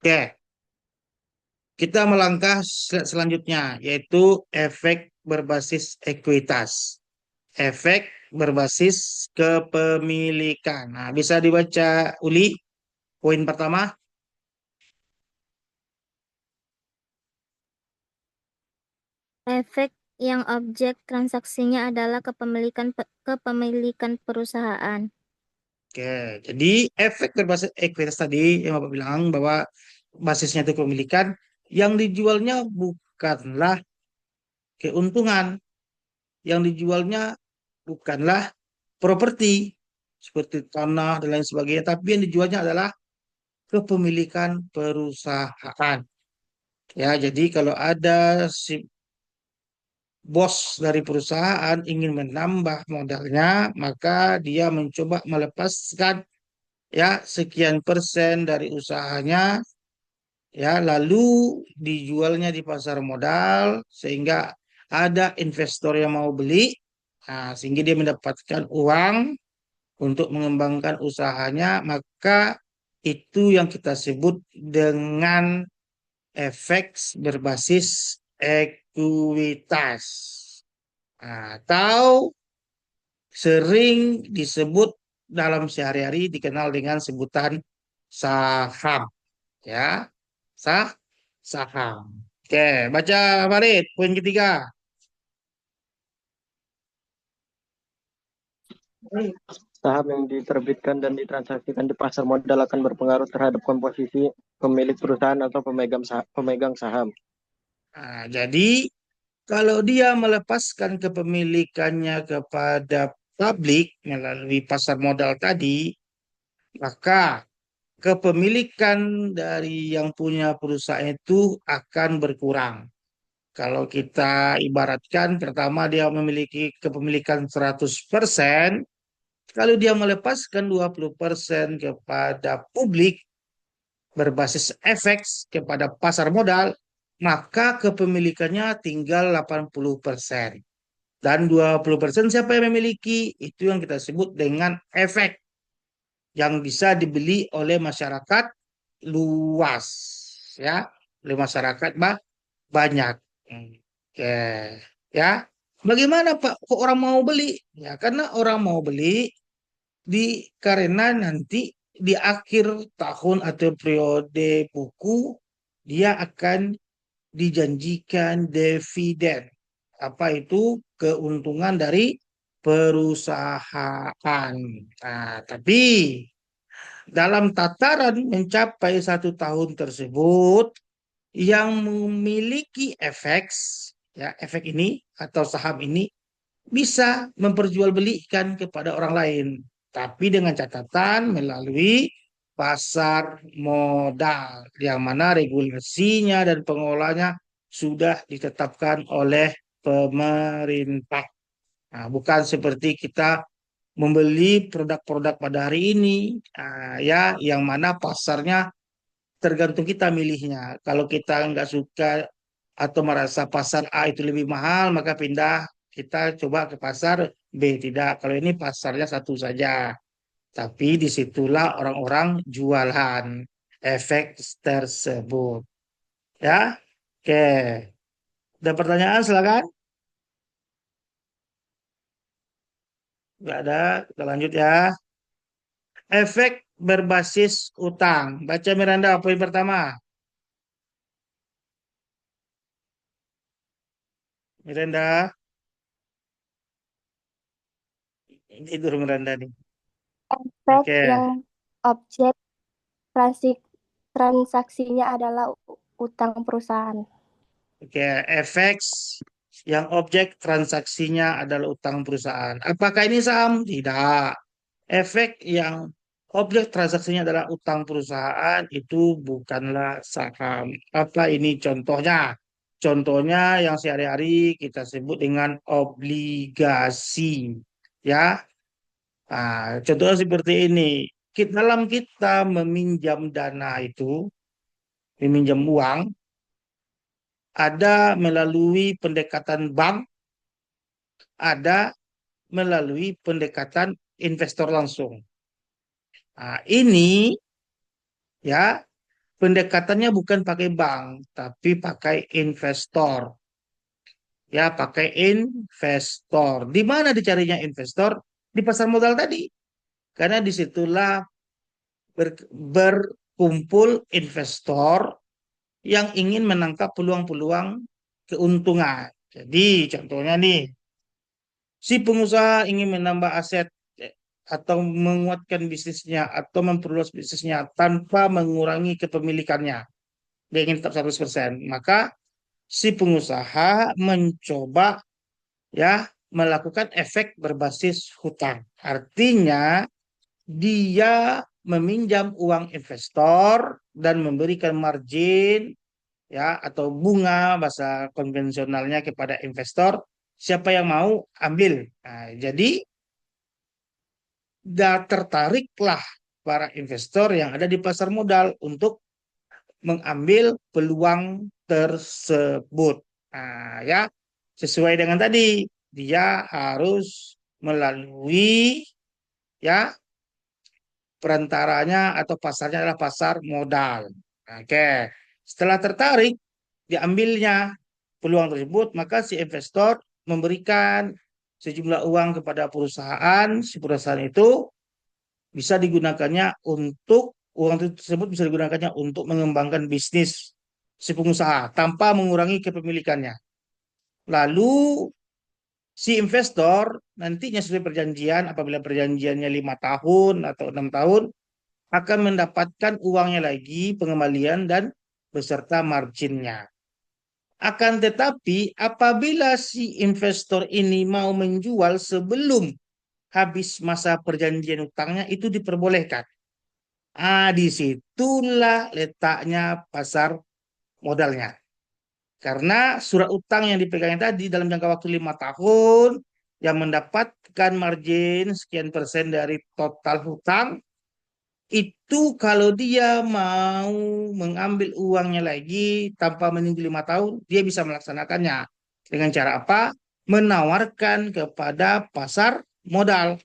Oke, kita melangkah selanjutnya, yaitu efek berbasis ekuitas. Efek berbasis kepemilikan. Nah, bisa dibaca Uli, poin pertama. Efek yang objek transaksinya adalah kepemilikan perusahaan. Oke, jadi efek berbasis ekuitas tadi yang Bapak bilang bahwa basisnya itu kepemilikan, yang dijualnya bukanlah keuntungan, yang dijualnya bukanlah properti seperti tanah dan lain sebagainya, tapi yang dijualnya adalah kepemilikan perusahaan. Ya, jadi kalau ada si bos dari perusahaan ingin menambah modalnya, maka dia mencoba melepaskan ya sekian persen dari usahanya, ya lalu dijualnya di pasar modal sehingga ada investor yang mau beli, nah, sehingga dia mendapatkan uang untuk mengembangkan usahanya, maka itu yang kita sebut dengan efek berbasis ekuitas. Nah, atau sering disebut dalam sehari-hari dikenal dengan sebutan saham, ya. Sah, saham. Oke, baca Farid, poin ketiga. Saham yang diterbitkan dan ditransaksikan di pasar modal akan berpengaruh terhadap komposisi pemilik perusahaan atau pemegang saham. Nah, jadi kalau dia melepaskan kepemilikannya kepada publik melalui pasar modal tadi, maka kepemilikan dari yang punya perusahaan itu akan berkurang. Kalau kita ibaratkan pertama dia memiliki kepemilikan 100%, kalau dia melepaskan 20% kepada publik berbasis efek kepada pasar modal, maka kepemilikannya tinggal 80%. Dan 20% siapa yang memiliki? Itu yang kita sebut dengan efek yang bisa dibeli oleh masyarakat luas, ya, oleh masyarakat banyak. Oke, ya. Bagaimana Pak? Kok orang mau beli? Ya, karena orang mau beli karena nanti di akhir tahun atau periode buku dia akan dijanjikan dividen. Apa itu? Keuntungan dari perusahaan. Nah, tapi dalam tataran mencapai 1 tahun tersebut yang memiliki efek, ya efek ini atau saham ini bisa memperjualbelikan kepada orang lain, tapi dengan catatan melalui pasar modal yang mana regulasinya dan pengelolanya sudah ditetapkan oleh pemerintah. Nah, bukan seperti kita membeli produk-produk pada hari ini, ya yang mana pasarnya tergantung kita milihnya. Kalau kita nggak suka atau merasa pasar A itu lebih mahal, maka pindah kita coba ke pasar B. Tidak, kalau ini pasarnya satu saja. Tapi disitulah orang-orang jualan efek tersebut. Ya, oke. Ada pertanyaan, silakan. Nggak ada, kita lanjut ya. Efek berbasis utang. Baca Miranda, poin pertama. Miranda, tidur Miranda nih. Efek Oke. yang objek transi- transaksinya adalah utang perusahaan. Oke, efek yang objek transaksinya adalah utang perusahaan. Apakah ini saham? Tidak. Efek yang objek transaksinya adalah utang perusahaan itu bukanlah saham. Apa ini contohnya? Contohnya yang sehari-hari kita sebut dengan obligasi. Ya, contohnya seperti ini. Dalam kita meminjam dana itu, meminjam uang, ada melalui pendekatan bank, ada melalui pendekatan investor langsung. Nah, ini ya pendekatannya bukan pakai bank, tapi pakai investor. Ya, pakai investor. Di mana dicarinya investor? Di pasar modal tadi. Karena disitulah berkumpul investor yang ingin menangkap peluang-peluang keuntungan. Jadi, contohnya nih, si pengusaha ingin menambah aset atau menguatkan bisnisnya atau memperluas bisnisnya tanpa mengurangi kepemilikannya. Dia ingin tetap 100%. Maka si pengusaha mencoba ya melakukan efek berbasis hutang. Artinya dia meminjam uang investor dan memberikan margin ya atau bunga bahasa konvensionalnya kepada investor. Siapa yang mau ambil. Nah, jadi tertariklah para investor yang ada di pasar modal untuk mengambil peluang tersebut. Nah, ya, sesuai dengan tadi, dia harus melalui ya perantaranya atau pasarnya adalah pasar modal. Oke, setelah tertarik diambilnya peluang tersebut, maka si investor memberikan sejumlah uang kepada perusahaan, si perusahaan itu bisa digunakannya untuk uang tersebut bisa digunakannya untuk mengembangkan bisnis si pengusaha tanpa mengurangi kepemilikannya. Lalu si investor nantinya sesuai perjanjian, apabila perjanjiannya 5 tahun atau 6 tahun, akan mendapatkan uangnya lagi pengembalian dan beserta marginnya. Akan tetapi apabila si investor ini mau menjual sebelum habis masa perjanjian utangnya itu diperbolehkan. Disitulah letaknya pasar modalnya. Karena surat utang yang dipegangnya tadi dalam jangka waktu 5 tahun yang mendapatkan margin sekian persen dari total hutang, itu kalau dia mau mengambil uangnya lagi tanpa menunggu 5 tahun, dia bisa melaksanakannya. Dengan cara apa? Menawarkan kepada pasar modal,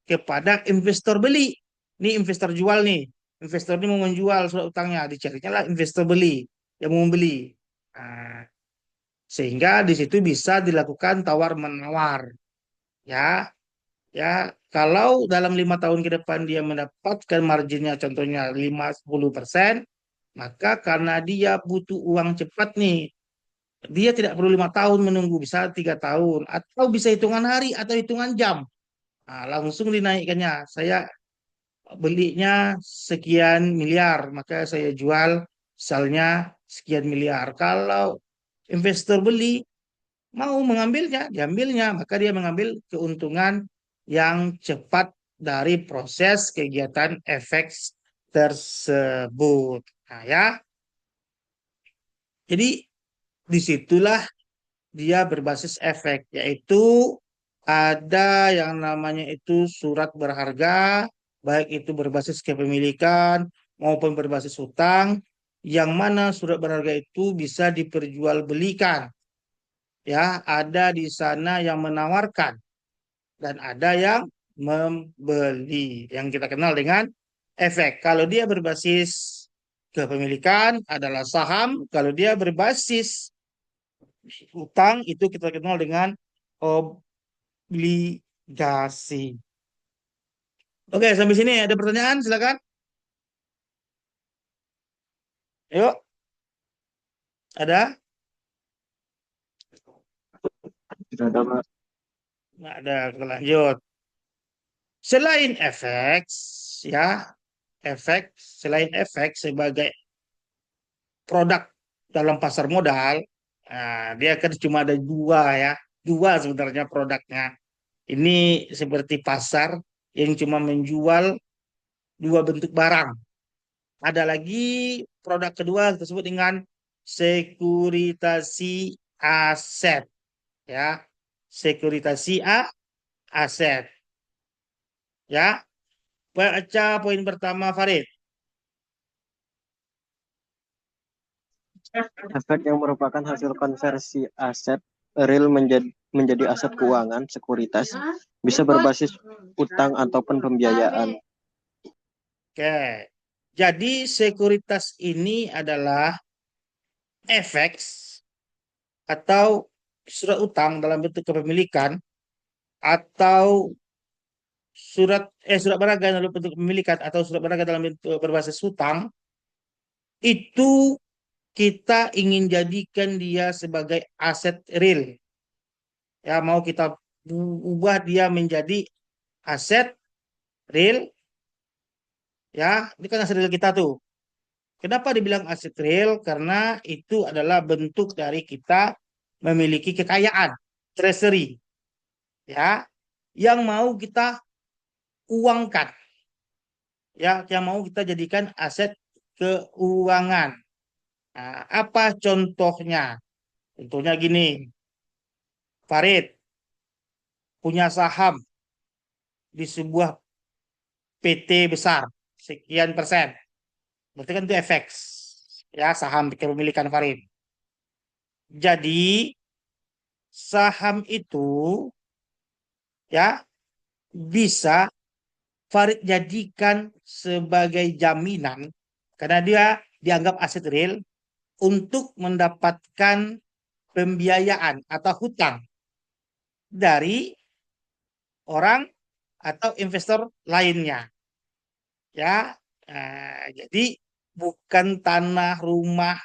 kepada investor beli. Ini investor jual nih. Investor ini mau menjual surat utangnya, dicarinya lah investor beli yang mau membeli. Nah, sehingga di situ bisa dilakukan tawar menawar. Ya, ya, kalau dalam 5 tahun ke depan dia mendapatkan marginnya contohnya 5-10%, maka karena dia butuh uang cepat nih, dia tidak perlu 5 tahun menunggu, bisa 3 tahun atau bisa hitungan hari atau hitungan jam. Nah, langsung dinaikkannya. Saya belinya sekian miliar, maka saya jual misalnya sekian miliar. Kalau investor beli mau mengambilnya, diambilnya, maka dia mengambil keuntungan yang cepat dari proses kegiatan efek tersebut. Nah, ya. Jadi disitulah dia berbasis efek, yaitu ada yang namanya itu surat berharga, baik itu berbasis kepemilikan maupun berbasis hutang, yang mana surat berharga itu bisa diperjualbelikan. Ya, ada di sana yang menawarkan dan ada yang membeli, yang kita kenal dengan efek. Kalau dia berbasis kepemilikan adalah saham, kalau dia berbasis utang itu kita kenal dengan obligasi. Oke, sampai sini ada pertanyaan, silakan. Yuk, ada? Tidak ada, Pak. Nggak ada, kita lanjut. Selain efek, ya, selain efek sebagai produk dalam pasar modal, nah, dia kan cuma ada dua ya, dua sebenarnya produknya. Ini seperti pasar yang cuma menjual dua bentuk barang. Ada lagi produk kedua tersebut dengan sekuritasi aset, ya, sekuritasi aset, ya. Baca poin pertama, Farid. Efek yang merupakan hasil konversi aset real menjadi aset keuangan, sekuritas, bisa berbasis utang ataupun pembiayaan. Oke. Jadi sekuritas ini adalah efek atau surat utang dalam bentuk kepemilikan atau surat berharga dalam bentuk kepemilikan atau surat berharga dalam bentuk berbasis hutang itu kita ingin jadikan dia sebagai aset real. Ya, mau kita ubah dia menjadi aset real, ya, ini kan aset real kita tuh. Kenapa dibilang aset real? Karena itu adalah bentuk dari kita memiliki kekayaan, treasury, ya, yang mau kita uangkan, ya, yang mau kita jadikan aset keuangan. Nah, apa contohnya? Contohnya gini, Farid punya saham di sebuah PT besar, sekian persen. Berarti kan itu efek, ya, saham kepemilikan Farid. Jadi saham itu, ya, bisa Farid jadikan sebagai jaminan karena dia dianggap aset real untuk mendapatkan pembiayaan atau hutang dari orang atau investor lainnya, ya. Jadi bukan tanah, rumah,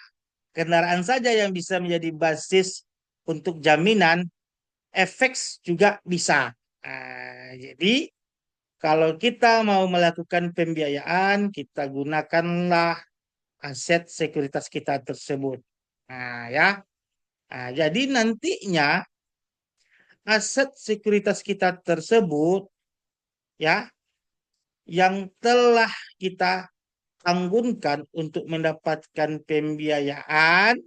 kendaraan saja yang bisa menjadi basis untuk jaminan, efek juga bisa. Jadi kalau kita mau melakukan pembiayaan, kita gunakanlah aset sekuritas kita tersebut. Ya. Jadi nantinya aset sekuritas kita tersebut, ya, yang telah kita tanggunkan untuk mendapatkan pembiayaan,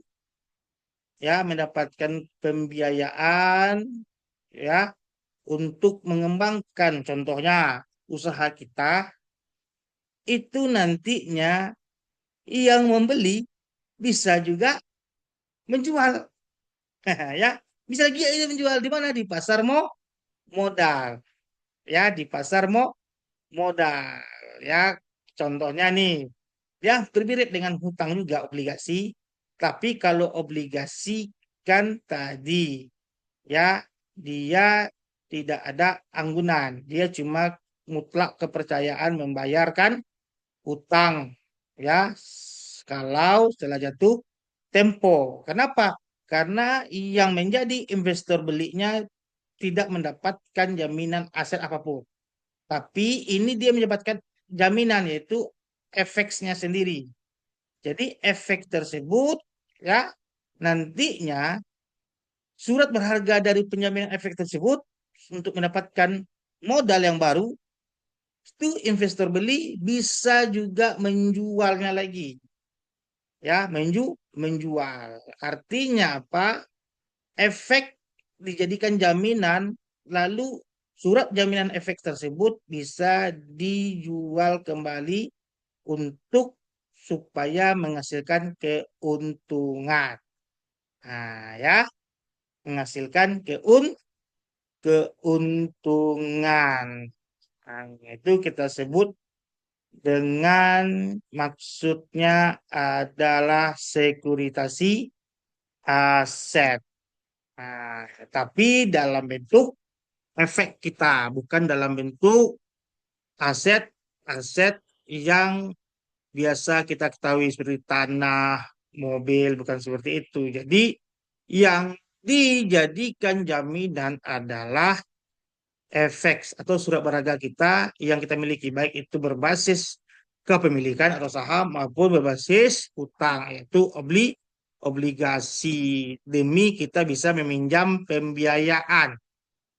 ya, mendapatkan pembiayaan, ya, untuk mengembangkan contohnya usaha kita, itu nantinya yang membeli bisa juga menjual. Ya, bisa lagi menjual di mana? Di pasar modal, ya, di pasar modal, ya. Contohnya nih, ya, berbeda dengan hutang juga obligasi, tapi kalau obligasi kan tadi, ya, dia tidak ada anggunan, dia cuma mutlak kepercayaan membayarkan utang, ya, kalau setelah jatuh tempo. Kenapa? Karena yang menjadi investor belinya tidak mendapatkan jaminan aset apapun. Tapi ini dia mendapatkan jaminan, yaitu efeknya sendiri. Jadi efek tersebut, ya, nantinya surat berharga dari penjaminan efek tersebut untuk mendapatkan modal yang baru, itu investor beli bisa juga menjualnya lagi, ya, menjual. Artinya apa? Efek dijadikan jaminan, lalu surat jaminan efek tersebut bisa dijual kembali untuk supaya menghasilkan keuntungan. Ya, menghasilkan keuntungan. Itu kita sebut dengan maksudnya adalah sekuritasi aset. Tapi dalam bentuk efek kita, bukan dalam bentuk aset-aset yang biasa kita ketahui seperti tanah, mobil, bukan seperti itu. Jadi yang dijadikan jaminan adalah efek atau surat berharga kita yang kita miliki, baik itu berbasis kepemilikan atau saham maupun berbasis utang, yaitu obligasi, demi kita bisa meminjam pembiayaan.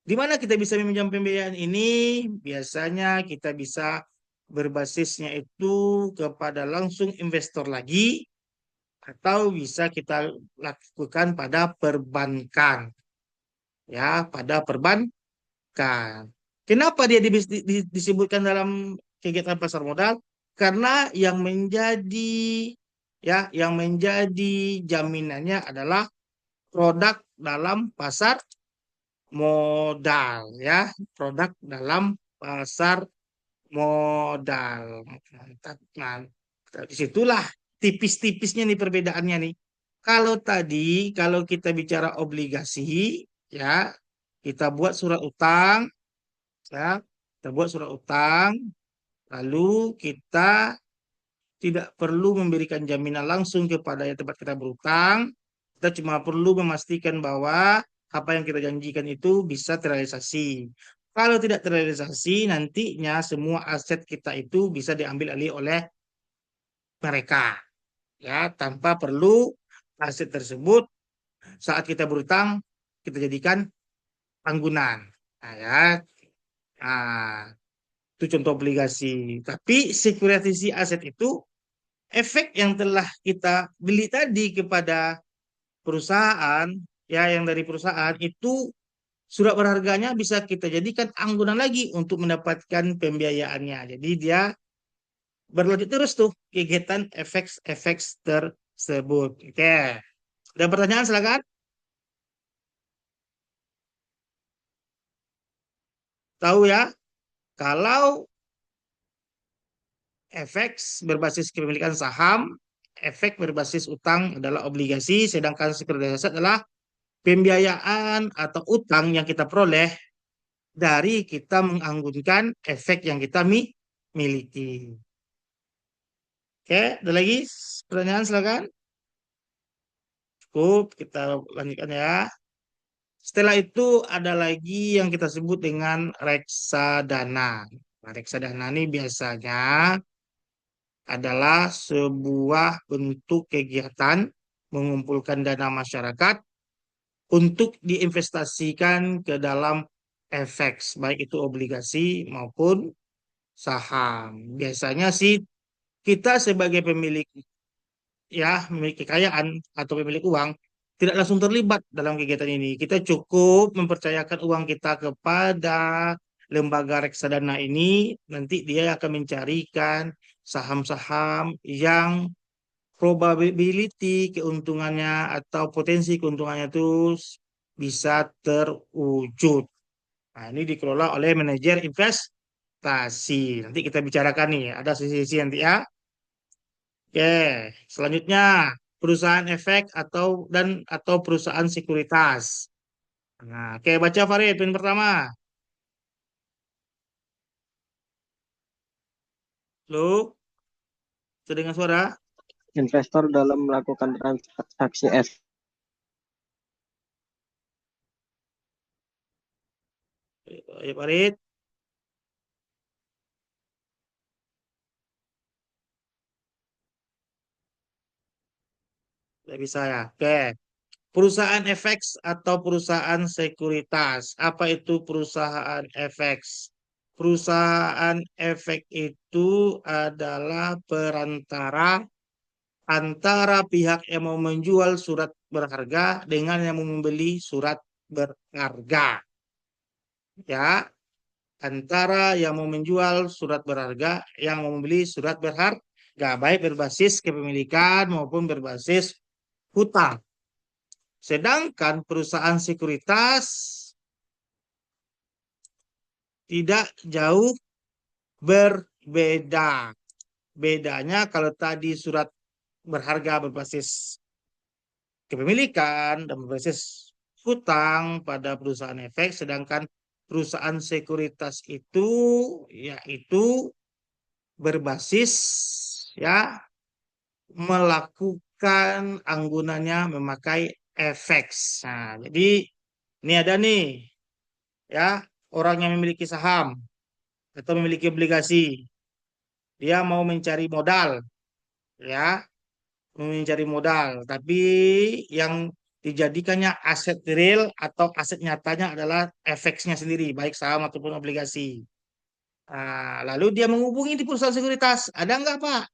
Di mana kita bisa meminjam pembiayaan ini? Biasanya kita bisa berbasisnya itu kepada langsung investor lagi, atau bisa kita lakukan pada perbankan, ya, pada perbankan. Kenapa dia disebutkan dalam kegiatan pasar modal? Karena yang menjadi jaminannya adalah produk dalam pasar modal, ya, produk dalam pasar modal. Nah, Disitulah tipis-tipisnya nih perbedaannya nih. Kalau kita bicara obligasi, ya kita buat surat utang, ya kita buat surat utang, lalu kita tidak perlu memberikan jaminan langsung kepada yang tempat kita berutang. Kita cuma perlu memastikan bahwa apa yang kita janjikan itu bisa terrealisasi. Kalau tidak terrealisasi, nantinya semua aset kita itu bisa diambil alih oleh mereka, ya, tanpa perlu aset tersebut saat kita berutang kita jadikan tanggungan. Nah, ya, nah, itu contoh obligasi. Tapi sekuritisasi aset itu efek yang telah kita beli tadi kepada perusahaan, ya, yang dari perusahaan itu surat berharganya bisa kita jadikan anggunan lagi untuk mendapatkan pembiayaannya. Jadi dia berlanjut terus tuh kegiatan efek-efek tersebut. Oke. Ada pertanyaan silakan. Tahu ya, kalau efek berbasis kepemilikan saham, efek berbasis utang adalah obligasi, sedangkan sekuritisasi adalah pembiayaan atau utang yang kita peroleh dari kita menganggunkan efek yang kita miliki. Oke, ada lagi pertanyaan silakan. Cukup, kita lanjutkan ya. Setelah itu ada lagi yang kita sebut dengan reksadana. Nah, reksadana ini biasanya adalah sebuah bentuk kegiatan mengumpulkan dana masyarakat untuk diinvestasikan ke dalam efek, baik itu obligasi maupun saham. Biasanya sih kita sebagai pemilik, ya, memiliki kekayaan atau pemilik uang tidak langsung terlibat dalam kegiatan ini. Kita cukup mempercayakan uang kita kepada lembaga reksadana ini, nanti dia akan mencarikan saham-saham yang probability keuntungannya atau potensi keuntungannya itu bisa terwujud. Nah, ini dikelola oleh manajer investasi. Nanti kita bicarakan nih, ada sisi-sisi nanti ya. Oke, selanjutnya perusahaan efek atau perusahaan sekuritas. Nah, oke, baca Farid poin pertama. Lu terdengar suara? Investor dalam melakukan transaksi Ya, Farid, tidak bisa ya. Oke, perusahaan efek atau perusahaan sekuritas. Apa itu perusahaan efek? Perusahaan efek itu adalah perantara antara pihak yang mau menjual surat berharga dengan yang mau membeli surat berharga. Ya, antara yang mau menjual surat berharga, yang mau membeli surat berharga, baik berbasis kepemilikan maupun berbasis hutang. Sedangkan perusahaan sekuritas tidak jauh berbeda. Bedanya kalau tadi surat berharga berbasis kepemilikan dan berbasis hutang pada perusahaan efek, sedangkan perusahaan sekuritas itu yaitu berbasis, ya, melakukan anggunannya memakai efek. Nah, jadi ini ada nih, ya, orang yang memiliki saham atau memiliki obligasi, dia mau mencari modal, ya, mencari modal, tapi yang dijadikannya aset real atau aset nyatanya adalah efeknya sendiri, baik saham ataupun obligasi. Nah, lalu dia menghubungi di perusahaan sekuritas, ada nggak Pak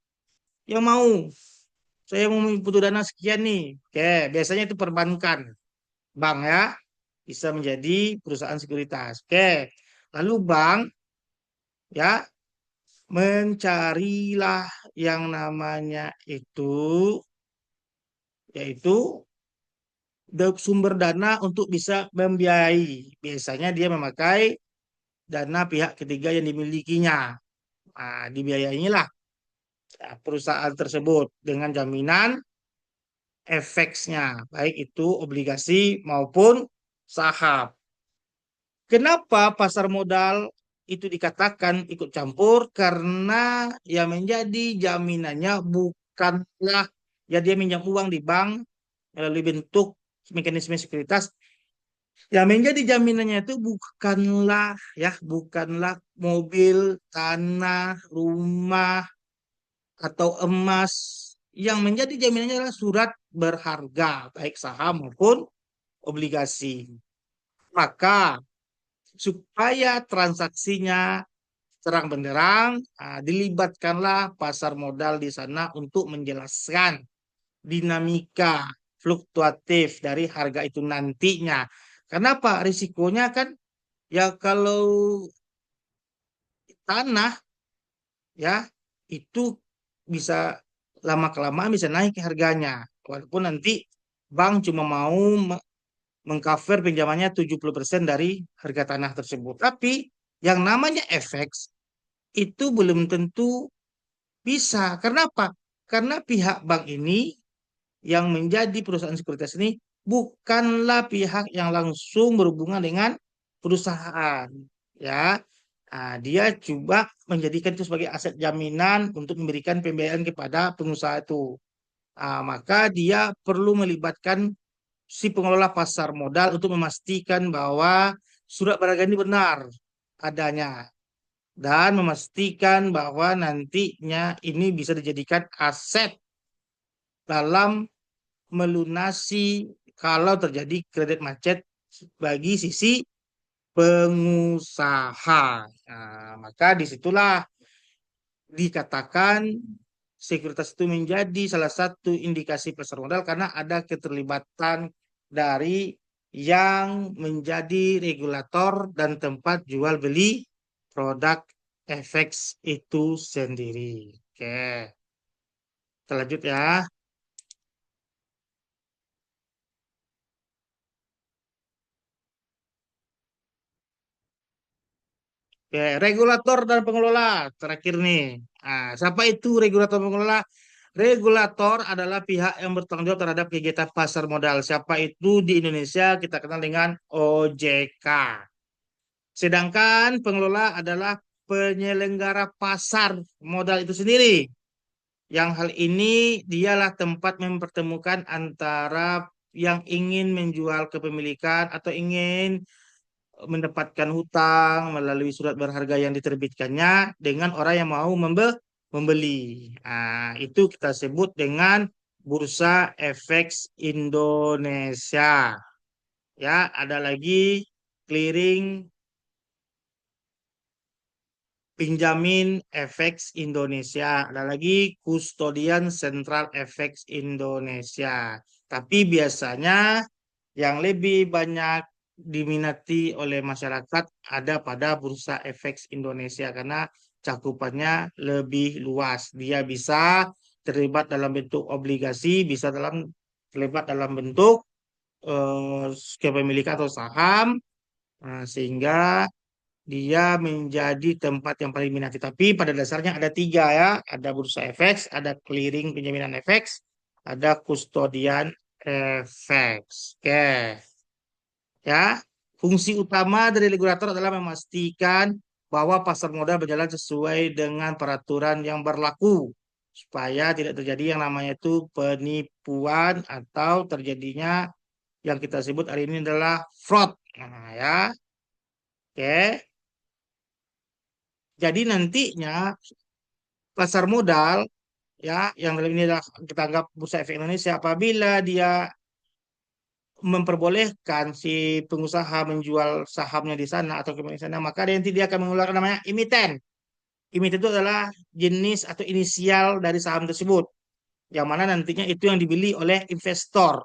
yang mau? Saya mau butuh dana sekian nih. Oke, biasanya itu perbankan, bank ya, bisa menjadi perusahaan sekuritas. Oke, lalu bank, ya, mencarilah yang namanya itu, yaitu sumber dana untuk bisa membiayai. Biasanya dia memakai dana pihak ketiga yang dimilikinya. Nah, dibiayainya lah perusahaan tersebut dengan jaminan efeknya, baik itu obligasi maupun saham. Kenapa pasar modal itu dikatakan ikut campur? Karena yang menjadi jaminannya bukanlah ya dia minjam uang di bank melalui bentuk mekanisme sekuritas. Yang menjadi jaminannya itu bukanlah mobil, tanah, rumah atau emas. Yang menjadi jaminannya adalah surat berharga, baik saham maupun obligasi. Maka supaya transaksinya terang benderang, dilibatkanlah pasar modal di sana untuk menjelaskan dinamika fluktuatif dari harga itu nantinya. Kenapa? Risikonya kan ya kalau tanah ya itu bisa lama kelamaan bisa naik harganya. Walaupun nanti bank cuma mau mengcover pinjamannya 70% dari harga tanah tersebut. Tapi yang namanya efek itu belum tentu bisa. Karena apa? Karena pihak bank ini yang menjadi perusahaan sekuritas ini bukanlah pihak yang langsung berhubungan dengan perusahaan. Ya, dia coba menjadikan itu sebagai aset jaminan untuk memberikan pembiayaan kepada pengusaha itu. Maka dia perlu melibatkan si pengelola pasar modal untuk memastikan bahwa surat berharga ini benar adanya dan memastikan bahwa nantinya ini bisa dijadikan aset dalam melunasi kalau terjadi kredit macet bagi sisi pengusaha. Maka disitulah dikatakan sekuritas itu menjadi salah satu indikasi pasar modal karena ada keterlibatan dari yang menjadi regulator dan tempat jual beli produk efek itu sendiri. Oke, kita lanjut ya. Oke, regulator dan pengelola terakhir nih. Siapa itu regulator dan pengelola? Regulator adalah pihak yang bertanggung jawab terhadap kegiatan pasar modal. Siapa itu di Indonesia kita kenal dengan OJK. Sedangkan pengelola adalah penyelenggara pasar modal itu sendiri. Yang hal ini dialah tempat mempertemukan antara yang ingin menjual kepemilikan atau ingin mendapatkan hutang melalui surat berharga yang diterbitkannya dengan orang yang mau membeli. Itu kita sebut dengan Bursa Efek Indonesia. Ya, ada lagi clearing Pinjamin Efek Indonesia, ada lagi Kustodian Sentral Efek Indonesia. Tapi biasanya yang lebih banyak diminati oleh masyarakat ada pada Bursa Efek Indonesia karena cakupannya lebih luas. Dia bisa terlibat dalam bentuk obligasi, bisa terlibat dalam bentuk kepemilikan atau saham, sehingga dia menjadi tempat yang paling minati. Tapi pada dasarnya ada tiga ya. Ada bursa efek, ada clearing penjaminan efek, ada kustodian efek. Oke. Ya. Fungsi utama dari regulator adalah memastikan bahwa pasar modal berjalan sesuai dengan peraturan yang berlaku. Supaya tidak terjadi yang namanya itu penipuan atau terjadinya yang kita sebut hari ini adalah fraud. Nah, ya. Oke. Jadi nantinya pasar modal ya yang dalam ini adalah kita anggap Bursa Efek Indonesia apabila dia memperbolehkan si pengusaha menjual sahamnya di sana atau di sana maka nanti dia akan mengeluarkan namanya emiten. Emiten itu adalah jenis atau inisial dari saham tersebut yang mana nantinya itu yang dibeli oleh investor.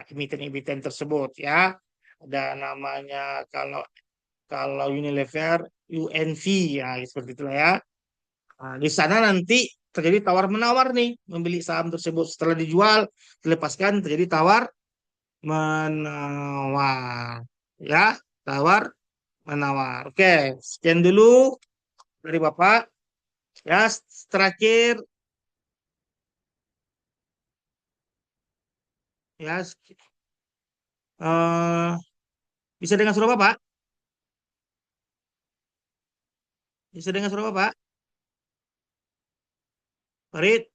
Emiten-emiten tersebut ya. Ada namanya kalau kalau Unilever UNV ya seperti itulah ya. Di sana nanti terjadi tawar menawar nih membeli saham tersebut setelah dijual dilepaskan terjadi tawar menawar ya tawar menawar. Oke, sekian dulu dari Bapak ya. Terakhir Ya, eh, bisa dengar suara Bapak? Bisa dengar suara Bapak? Farid?